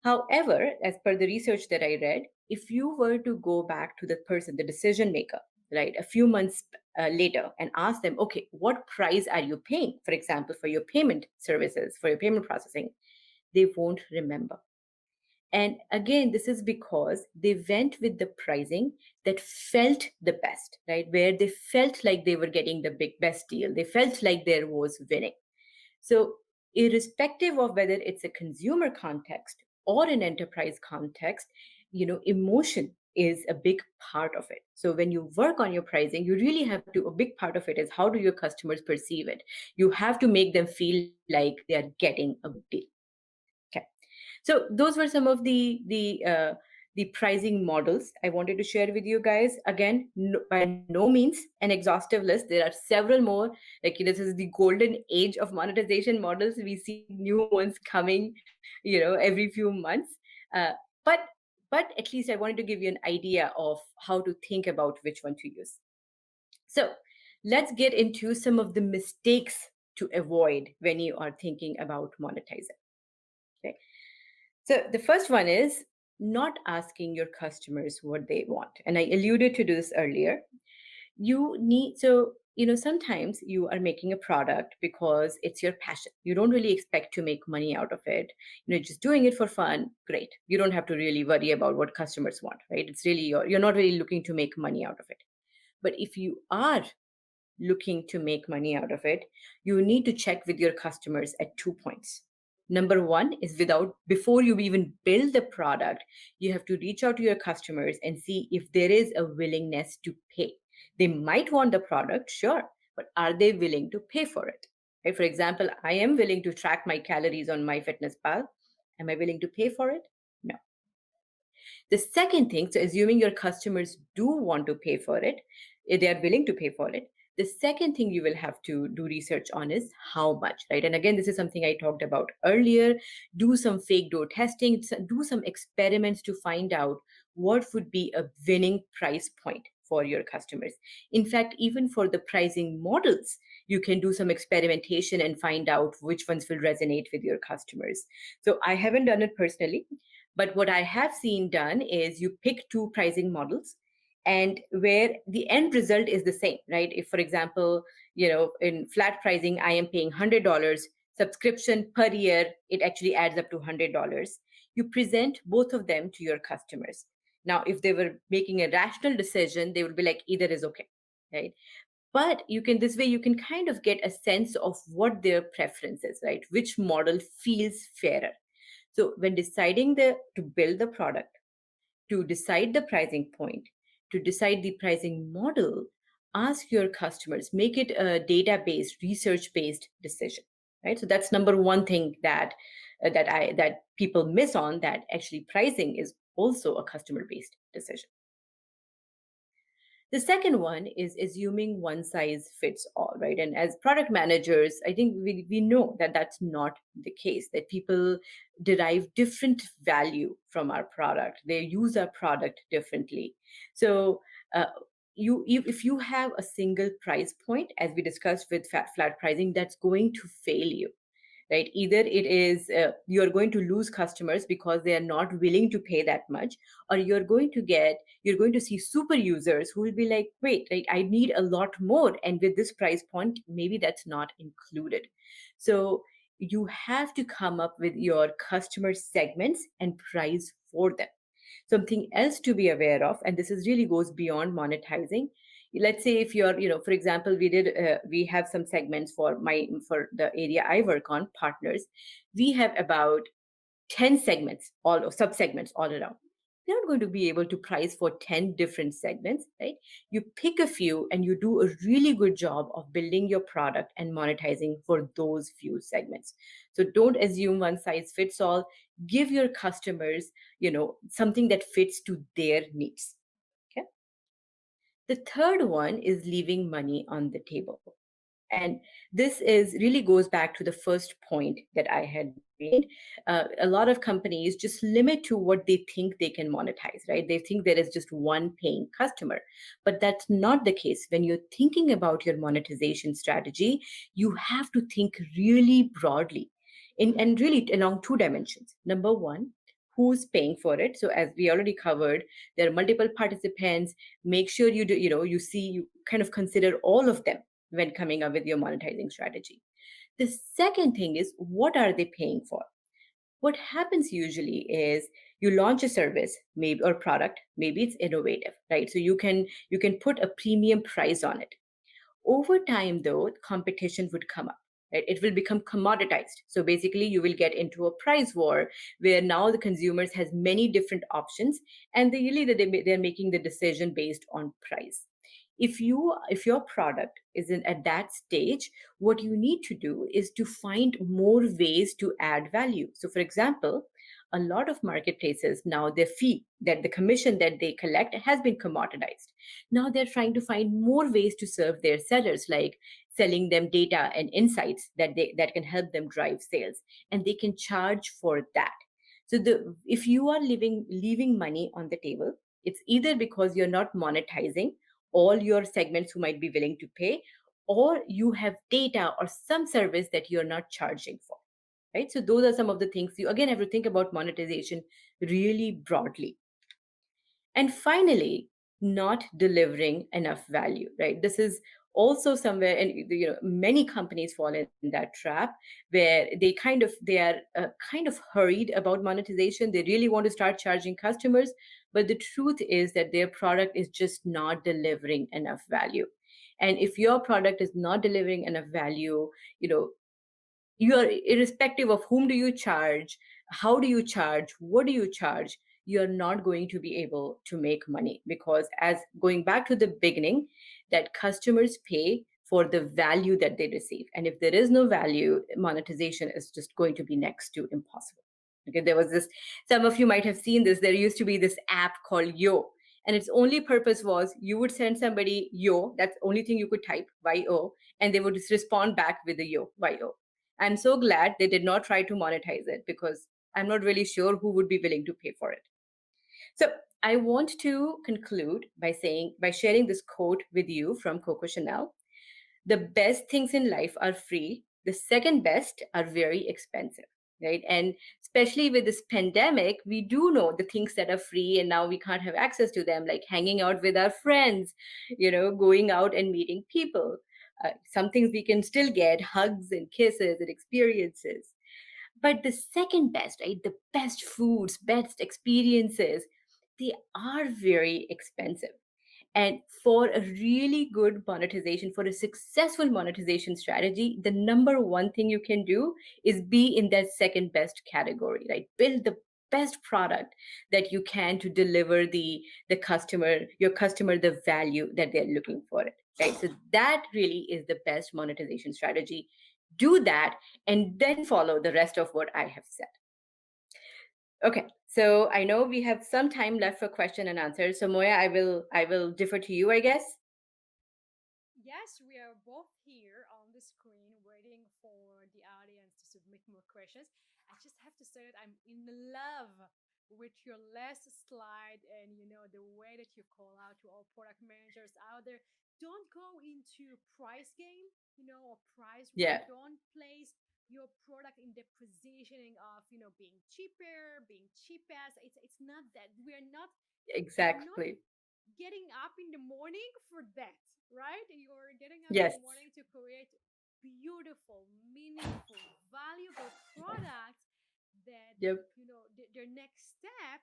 However, as per the research that I read, if you were to go back to the person, the decision maker, right, a few months later and ask them, okay, what price are you paying, for example, for your payment services, for your payment processing, they won't remember. And again, this is because they went with the pricing that felt the best, right? Where they felt like they were getting the best deal. They felt like there was winning. So, irrespective of whether it's a consumer context or an enterprise context, emotion is a big part of it. So when you work on your pricing, you really have to, a big part of it is how do your customers perceive it? You have to make them feel like they are getting a good deal. Okay. So those were some of the pricing models I wanted to share with you guys. Again, by no means an exhaustive list. There are several more. Like this is the golden age of monetization models. We see new ones coming, every few months. Uh, but but at least I wanted to give you an idea of how to think about which one to use. So let's get into some of the mistakes to avoid when you are thinking about monetizing. Okay. So the first one is not asking your customers what they want. And I alluded to this earlier. Sometimes you are making a product because it's your passion. You don't really expect to make money out of it. Just doing it for fun, great. You don't have to really worry about what customers want, right? It's really you're not really looking to make money out of it. But if you are looking to make money out of it, you need to check with your customers at 2 points. Number one is before you even build the product, you have to reach out to your customers and see if there is a willingness to pay. They might want the product, sure, but are they willing to pay for it? Right? For example, I am willing to track my calories on MyFitnessPal. Am I willing to pay for it? No. The second thing, so assuming your customers do want to pay for it, if they are willing to pay for it, the second thing you will have to do research on is how much, right? And again, this is something I talked about earlier. Do some fake door testing, do some experiments to find out what would be a winning price point for your customers. In fact, even for the pricing models, you can do some experimentation and find out which ones will resonate with your customers. So I haven't done it personally, but what I have seen done is you pick two pricing models and where the end result is the same, right? If, for example, in flat pricing, I am paying $100 subscription per year, it actually adds up to $100. You present both of them to your customers. Now, if they were making a rational decision, they would be like, either is okay, right? But this way you can kind of get a sense of what their preference is, right? Which model feels fairer. So when deciding to build the product, to decide the pricing point, to decide the pricing model, ask your customers, make it a data-based, research-based decision, right? So that's number one thing that people miss on, that actually pricing is also a customer-based decision. The second one is assuming one size fits all, right? And as product managers, I think we know that that's not the case, that people derive different value from our product. They use our product differently. So, uh, if you have a single price point, as we discussed with flat pricing, that's going to fail you, right? Either it is you're going to lose customers because they are not willing to pay that much, or you're going to see super users who will be like, wait, right, I need a lot more, and with this price point maybe that's not included. So you have to come up with your customer segments and price for them. Something else to be aware of, and this is really goes beyond monetizing. Let's say if you're, for example, we have some segments for the area I work on, partners. We have about 10 segments, all or sub-segments all around. You're not going to be able to price for 10 different segments, right? You pick a few and you do a really good job of building your product and monetizing for those few segments. So don't assume one size fits all. Give your customers, something that fits to their needs. Okay. The third one is leaving money on the table. And this is really goes back to the first point that I had made. A lot of companies just limit to what they think they can monetize, right? They think there is just one paying customer. But that's not the case. When you're thinking about your monetization strategy, you have to think really broadly and really along two dimensions. Number one, who's paying for it? So as we already covered, there are multiple participants. Make sure you do, you kind of consider all of them when coming up with your monetizing strategy. The second thing is, what are they paying for? What happens usually is you launch a service, maybe, or product, maybe it's innovative, right? So you can put a premium price on it. Over time, though, competition would come up. Right? It will become commoditized. So basically, you will get into a price war where now the consumers has many different options, and they're making the decision based on price. If your product isn't at that stage, what you need to do is to find more ways to add value. So, for example, a lot of marketplaces now, their fee, that the commission that they collect, has been commoditized. Now they're trying to find more ways to serve their sellers, like selling them data and insights that can help them drive sales, and they can charge for that. So if you are leaving money on the table, it's either because you're not monetizing all your segments who might be willing to pay, or you have data or some service that you're not charging for, right? So those are some of the things you again have to think about monetization really broadly. And finally, not delivering enough value, right? This is also somewhere, and many companies fall in that trap where they are kind of hurried about monetization. They really want to start charging customers, but the truth is that their product is just not delivering enough value. And if your product is not delivering enough value, you know you are, irrespective of whom do you charge, how do you charge, what do you charge, you're not going to be able to make money, because, as going back to the beginning, that customers pay for the value that they receive, and if there is no value, monetization is just going to be next to impossible. Okay, there was this, some of you might have seen this, there used to be this app called Yo, and its only purpose was you would send somebody Yo, that's the only thing you could type, Yo, and they would just respond back with a Yo. I'm so glad they did not try to monetize it, because I'm not really sure who would be willing to pay for it. So I want to conclude by sharing this quote with you from Coco Chanel. The best things in life are free. The second best are very expensive, right? And especially with this pandemic, we do know the things that are free and now we can't have access to them, like hanging out with our friends, going out and meeting people. Some things we can still get, hugs and kisses and experiences. But the second best, right? The best foods, best experiences, they are very expensive. And for a really good monetization, for a successful monetization strategy, the number one thing you can do is be in that second best category, right? Build the best product that you can to deliver your customer the value that they're looking for it. Right. So that really is the best monetization strategy. Do that and then follow the rest of what I have said. Okay, so I know we have some time left for question and answer. So Moya, I will defer to you, I guess. Yes, we are both here on the screen waiting for the audience to submit more questions. I just have to say that I'm in love with your last slide and the way that you call out to all product managers out there. Don't go into price game, or price war. Yeah, Don't place your product in the positioning of, being cheaper, being cheapest. It's not that. We're not exactly. getting up in the morning for that, right? You're getting up in Yes, the morning to create beautiful, meaningful, valuable products that, Yep. their next step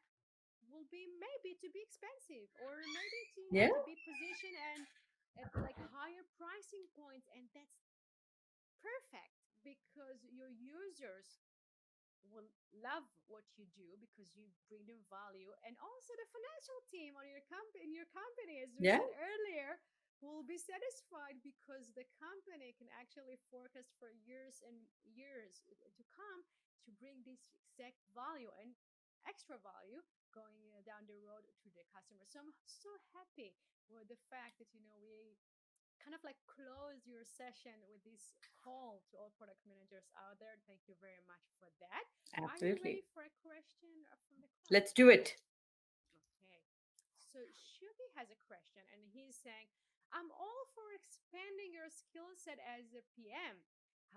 will be maybe to be expensive, or maybe to, Yeah. to be positioned and at like higher pricing points. And that's perfect because your users will love what you do because you bring them value, and also the financial team on your company, in your company, as we Yeah. said earlier, will be satisfied because the company can actually forecast for years and years to come to bring this exact value and extra value going down the road to the customer. So I'm so happy with the fact that we kind of like close your session with this call to all product managers out there. Thank you very much for that. Are you ready Absolutely. for a question from the crowd? Let's do it. Okay. So Shugi has a question, and he's saying, I'm all for expanding your skill set as a PM.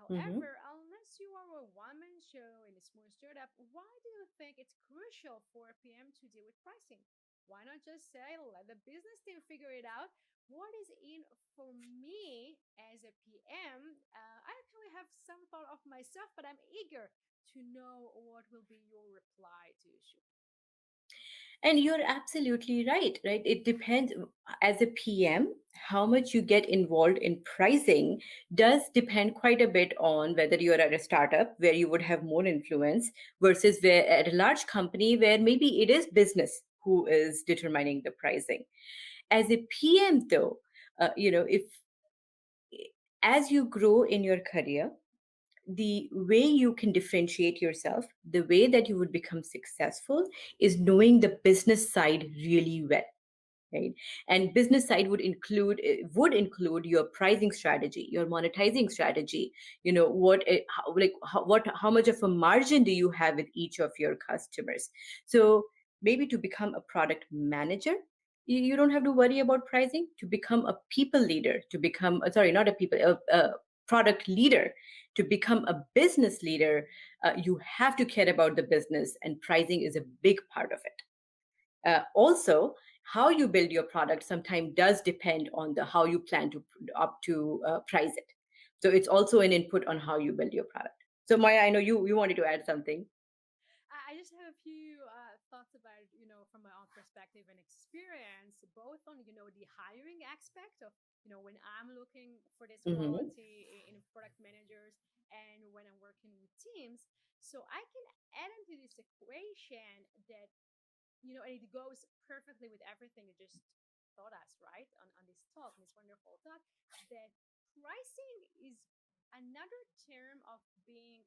Hmm. However, unless you are a one man show in a small startup, why do you think it's crucial for a PM to deal with pricing? Why not just say, let the business team figure it out? What is in for me as a PM? I actually have some thought of myself, but I'm eager to know what will be your reply to Shugi. And you're absolutely right, right? It depends as a PM, how much you get involved in pricing does depend quite a bit on whether you're at a startup where you would have more influence versus where at a large company where maybe it is business who is determining the pricing. As a PM, though, if as you grow in your career, the way you can differentiate yourself, the way that you would become successful is knowing the business side really well, right? And business side would include your pricing strategy, your monetizing strategy. How much of a margin do you have with each of your customers? So maybe to become a product manager, you don't have to worry about pricing. To become a people leader, to become sorry, not a people a product leader, to become a business leader, you have to care about the business, and pricing is a big part of it. Also, how you build your product sometimes does depend on the how you plan to price it. So it's also an input on how you build your product. So Maya, I know you wanted to add something. I just have a few thoughts about, from my own perspective and experience, both on, the hiring aspect of, when I'm looking for this Hmm. quality in product managers, and when I'm working with teams. So I can add into this equation that, and it goes perfectly with everything you just taught us, right? On this talk, this wonderful talk, that pricing is another term of being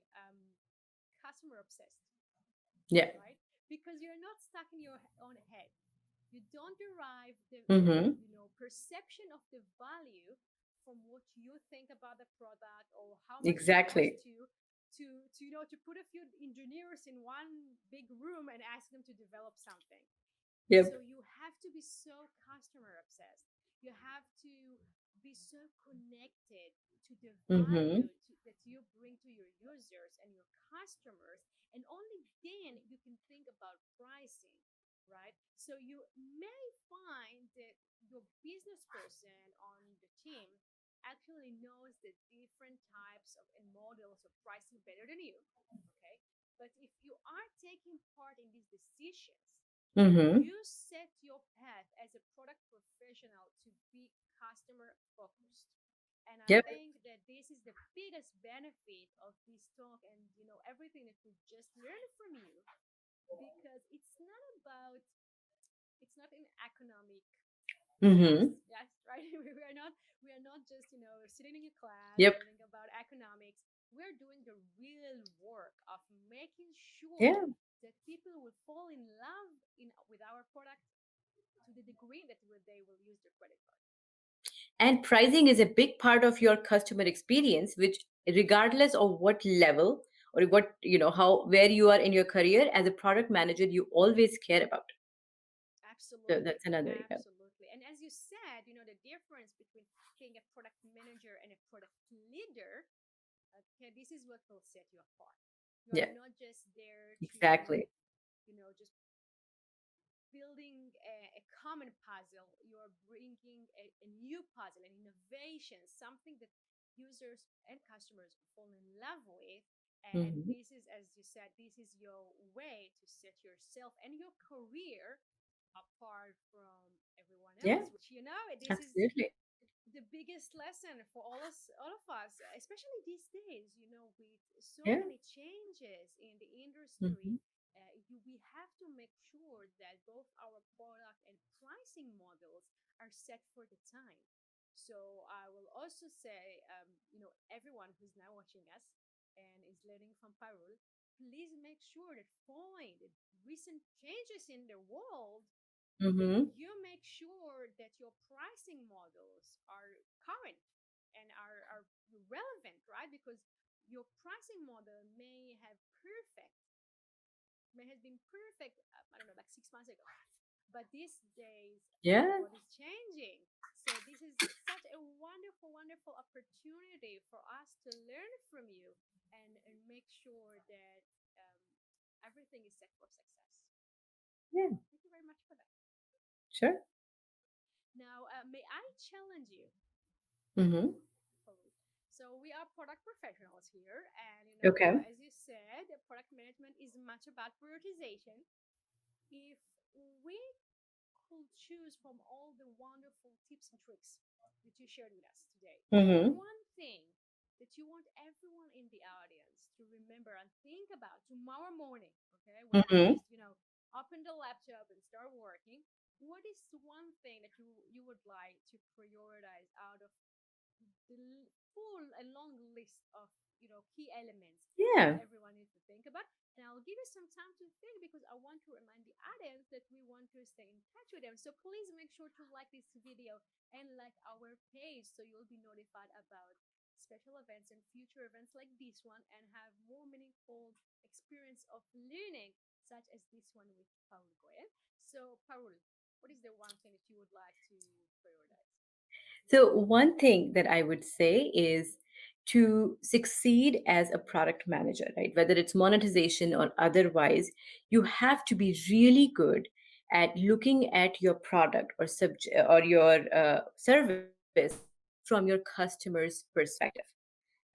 customer obsessed, Yeah. right? Because you're not stuck in your own head. You don't derive the Hmm. perception of the value from what you think about the product, or how much it costs Exactly. to put a few engineers in one big room and ask them to develop something. So Yep. you have to be so customer obsessed. You have to be so connected to the Hmm. value that you bring to your users and your customers. And only then you can think about pricing, right? So you may find that your business person on the team actually knows the different types of and models of pricing better than you. Okay. But if you are taking part in these decisions, Hmm. you set your path as a product professional to be customer focused. And I Yep. think that this is the biggest benefit of this talk, and everything that we just learned from you, because it's not an economic class. Hmm. Yes, right. We are not just sitting in a class Yep. learning about economics. We're doing the real work of making sure Yeah. that people will fall in love with our product to the degree that they will use their credit card. And pricing is a big part of your customer experience, which regardless of what level or what how where you are in your career as a product manager, you always care about. So Absolutely, that's another. Yeah. absolutely. And as you said, the difference between being a product manager and a product leader. Okay, this is what will set you apart. You are Yeah. not just there to, Exactly. just building a common puzzle. You are bringing a new puzzle, an innovation, something that users and customers fall in love with. And Hmm. this is, as you said, this is your way to set yourself and your career apart from everyone Yeah, else, which, this is absolutely. the biggest lesson for all of us, especially these days, with so Yeah. many changes in the industry. Hmm. We have to make sure that both our product and pricing models are set for the time. So I will also say, everyone who's now watching us and is learning from Parul, please make sure that following the recent changes in the world, that Hmm. you make sure that your pricing models are current and are relevant, right? Because your pricing model may have been perfect, I don't know, like 6 months ago, but these days the Yeah. world is changing. So this is such a wonderful, wonderful opportunity for us to learn from you and make sure that um, everything is set for success. Yeah. Thank you very much for that. Sure. Now, may I challenge you? Hmm. Totally. So we are product professionals here, and Okay. as you said, product management is much about prioritization. If we could choose from all the wonderful tips and tricks that you shared with us today, Hmm. one thing that you want everyone in the audience to remember and think about tomorrow morning, okay, when they Hmm. just open the laptop and start working, what is one thing that you would like to prioritize out of the full and long list of key elements that Yeah. everyone needs to think about? And I'll give you some time to think because I want to remind the audience that we want to stay in touch with them. So please make sure to like this video and like our page so you'll be notified about special events and future events like this one and have more meaningful experience of learning such as this one with Paul Goel. So Parul, what is the one thing that you would like to prioritize? So, one thing that I would say is to succeed as a product manager, right? Whether it's monetization or otherwise, you have to be really good at looking at your product or or your service from your customer's perspective,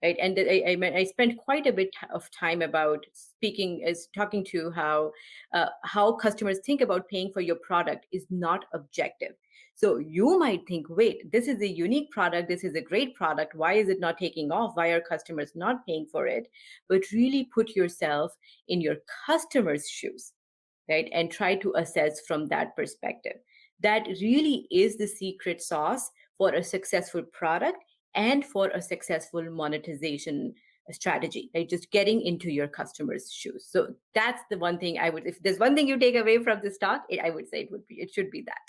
right? And I spent quite a bit of time about speaking is talking to how customers think about paying for your product is not objective. So you might think, wait, this is a unique product, this is a great product, why is it not taking off, why are customers not paying for it? But really put yourself in your customer's shoes, right? And try to assess from that perspective. That really is the secret sauce for a successful product and for a successful monetization strategy, right? Just getting into your customer's shoes. So that's the one thing I would, if there's one thing you take away from this talk, I would say it should be that.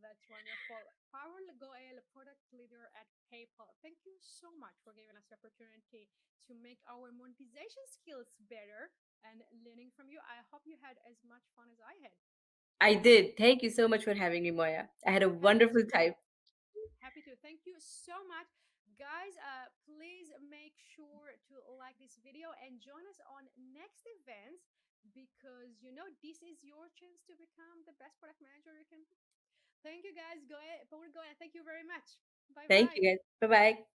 That's wonderful. Parul Goel, product leader at PayPal. Thank you so much for giving us the opportunity to make our monetization skills better and learning from you. I hope you had as much fun as I had. I did. Thank you so much for having me, Moya. I had a Happy wonderful to. time. Happy to. Thank you so much. Guys, please make sure to like this video and join us on next events because this is your chance to become the best product manager you can be. Thank you guys. Go ahead, Paul, go ahead. Thank you very much. Bye Thank bye. you, guys. Bye bye.